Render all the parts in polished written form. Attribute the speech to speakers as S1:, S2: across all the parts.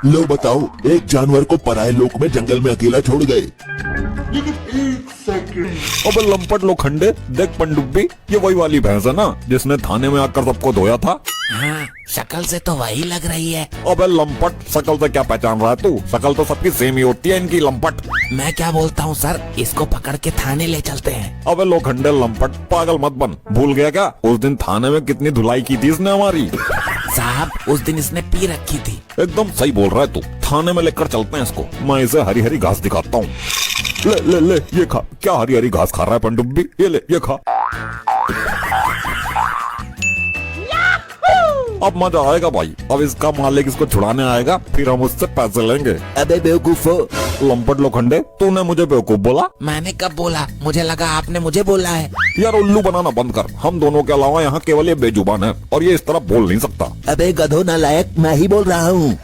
S1: लो बताओ, एक जानवर को पराये लोक में जंगल में अकेला छोड़ गए।
S2: लेकिन एक सेकंड,
S3: अबे लंपट लोखंडे, देख पनडुब्बी, ये वही वाली भैंस है ना जिसने थाने में आकर सबको धोया था।
S4: हाँ, शक्ल से तो वही लग रही है।
S3: अबे लंपट, शकल से क्या पहचान रहा है तू? शकल तो सबकी सेम ही होती है इनकी, लंपट।
S4: मैं क्या बोलता हूँ सर, इसको पकड़ के थाने ले चलते हैं।
S3: अबे लोखंडे लंपट, पागल मत बन। भूल गया क्या उस दिन थाने में कितनी धुलाई की थी इसने हमारी?
S4: साहब, उस दिन इसने पी रखी थी।
S3: एकदम सही बोल रहा है तू। थाने में लेकर चलते हैं इसको, मैं इसे हरी हरी घास दिखाता हूँ। ले ले ले, ये खा। क्या हरी हरी घास खा रहा है पनडुब्बी? ये ले, ये खा। अब मजा आएगा भाई। अब इसका मालिक इसको छुड़ाने आएगा, फिर हम उससे पैसे लेंगे।
S4: अबे बेवकूफो,
S3: लंपट लोखंडे, तूने मुझे बेवकूफ बोला?
S4: मैंने कब बोला? मुझे लगा आपने मुझे बोला है।
S3: यार उल्लू बनाना बंद कर। हम दोनों के अलावा यहाँ केवल ये बेजुबान है और ये इस तरह बोल नहीं सकता।
S4: अबे गधो नालायक, मैं ही बोल रहा हूँ।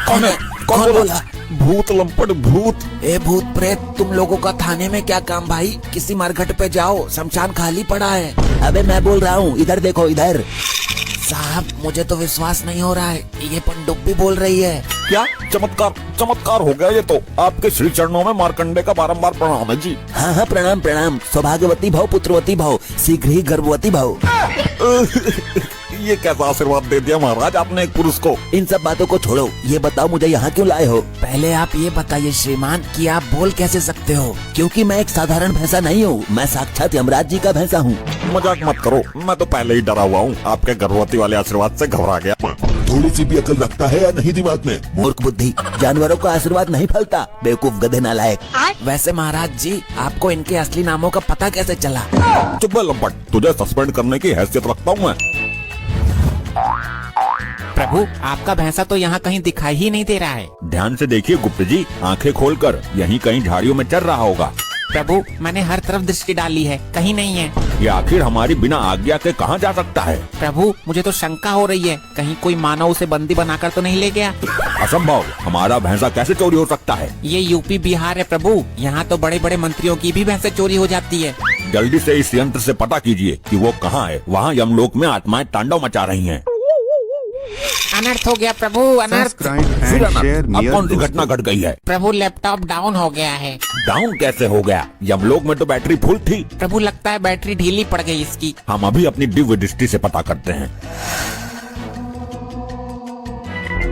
S3: कौन है?
S4: कौन बोला?
S3: भूत लंपट, भूत।
S4: ए भूत प्रेत, तुम लोगों का थाने में क्या काम भाई? किसी मरघट पे जाओ, शमशान खाली पड़ा है। अबे मैं बोल रहा हूँ, इधर देखो इधर। साहब, मुझे तो विश्वास नहीं हो रहा है, ये पनडुब्बी बोल रही है।
S3: क्या चमत्कार, चमत्कार हो गया ये तो। आपके श्री चरणों में मार्कंडे का बारंबार प्रणाम है जी।
S4: हाँ हाँ, प्रणाम प्रणाम। सौभाग्यवती भव, पुत्रवती भव, शीघ्र ही गर्भवती भव।
S3: ये कैसा आशीर्वाद दे दिया महाराज आपने एक पुरुष को।
S4: इन सब बातों को छोड़ो, ये बताओ मुझे यहाँ क्यों लाए हो? पहले आप ये बताइए श्रीमान कि आप बोल कैसे सकते हो? क्योंकि मैं एक साधारण भैंसा नहीं हूँ, मैं साक्षात यमराज जी का भैंसा हूँ।
S3: मजाक मत करो, मैं तो पहले ही डरा हुआ हूँ। आपके गर्भवती वाले आशीर्वाद से घबरा गया।
S1: थोड़ी सी भी अकल रखता है या नहीं दिमाग में?
S4: मूर्ख बुद्धि, जानवरों का आशीर्वाद नहीं फलता, बेवकूफ गधे नालायक। वैसे महाराज जी, आपको इनके असली नामों का पता कैसे चला?
S3: चुप है लंपट, तुझे सस्पेंड करने की हैसियत रखता हूँ मैं।
S5: प्रभु, आपका भैंसा तो यहाँ कहीं दिखाई ही नहीं दे रहा है।
S3: ध्यान से देखिए गुप्त जी, आंखें खोलकर। यहीं कहीं झाड़ियों में चल रहा होगा।
S5: प्रभु, मैंने हर तरफ दृष्टि डाली है, कहीं नहीं है।
S3: ये आखिर हमारी बिना आज्ञा के कहाँ जा सकता है?
S5: प्रभु, मुझे तो शंका हो रही है, कहीं कोई मानव उसे बंदी बनाकर तो नहीं ले गया।
S3: असंभव, हमारा भैंसा कैसे चोरी हो सकता है?
S5: ये यूपी बिहार है प्रभु, यहाँ तो बड़े बड़े मंत्रियों की भी भैंसें चोरी हो जाती है।
S3: जल्दी से इस यंत्र से पता कीजिए कि वो कहाँ है। वहाँ यमलोक में आत्माएं तांडव मचा रही हैं।
S5: अनर्थ हो गया प्रभु, अनर्थ।
S3: फिर अनर्थ? अब कौन सी घटना घट गई है?
S5: प्रभु, लैपटॉप डाउन हो गया है।
S3: डाउन कैसे हो गया? यमलोक में तो बैटरी फुल थी।
S5: प्रभु, लगता है बैटरी ढीली पड़ गई इसकी।
S3: हम अभी अपनी दिव्य दृष्टि से पता करते हैं।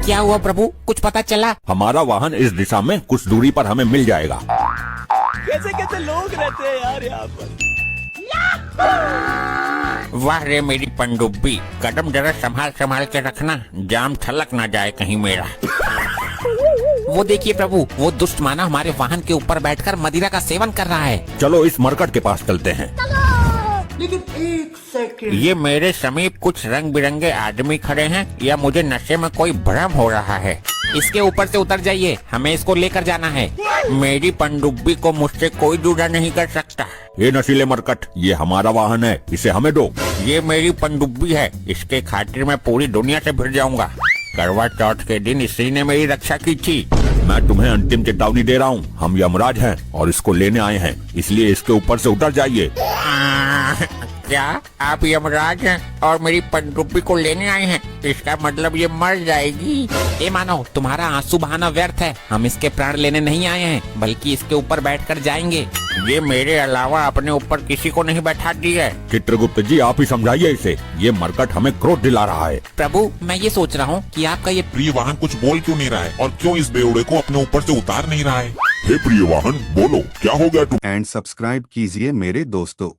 S5: क्या हुआ प्रभु, कुछ पता चला?
S3: हमारा वाहन इस दिशा में कुछ दूरी पर हमें मिल जाएगा।
S6: कैसे कैसे लोग रहते हैं यार यहाँ पर।
S5: वाह रे मेरी पनडुब्बी, कदम जरा संभाल संभाल के रखना, जाम छलक ना जाए कहीं मेरा। वो देखिए प्रभु, वो दुष्ट मानव हमारे वाहन के ऊपर बैठकर मदिरा का सेवन कर रहा है।
S3: चलो इस मरकट के पास चलते हैं।
S2: लेकिन एक सेकंड,
S5: ये मेरे समीप कुछ रंग बिरंगे आदमी खड़े हैं या मुझे नशे में कोई भ्रम हो रहा है? इसके ऊपर से उतर जाइए, हमें इसको लेकर जाना है। मेरी पनडुब्बी को मुझसे कोई जुदा नहीं कर सकता।
S3: ये नशीले मरकट, ये हमारा वाहन है, इसे हमें दो।
S5: ये मेरी पनडुब्बी है, इसके खातिर मैं पूरी दुनिया से भिड़ जाऊंगा। करवा चौथ के दिन इसी ने मेरी रक्षा की थी।
S3: मैं तुम्हें अंतिम चेतावनी दे रहा हूँ, हम यमराज हैं और इसको लेने आए हैं, इसलिए इसके ऊपर से उतर जाइए।
S5: क्या आप यमराज हैं और मेरी पनडुब्बी को लेने आए हैं? इसका मतलब ये मर जाएगी। ए मानो, तुम्हारा आंसू बहाना व्यर्थ है। हम इसके प्राण लेने नहीं आए हैं, बल्कि इसके ऊपर बैठकर जाएंगे। ये मेरे अलावा अपने ऊपर किसी को नहीं बैठाती है।
S3: चित्रगुप्त जी, आप ही समझाइए इसे, ये मरकट हमें क्रोध दिला रहा है।
S5: प्रभु, मैं ये सोच रहा हूँ कि आपका ये
S7: प्रिय वाहन कुछ बोल क्यों नहीं रहा है और क्यों इस बेवड़े को अपने ऊपर से उतार नहीं रहा है? हे प्रिय वाहन, बोलो क्या हो गया तुम?
S8: एंड सब्सक्राइब कीजिए मेरे दोस्तों।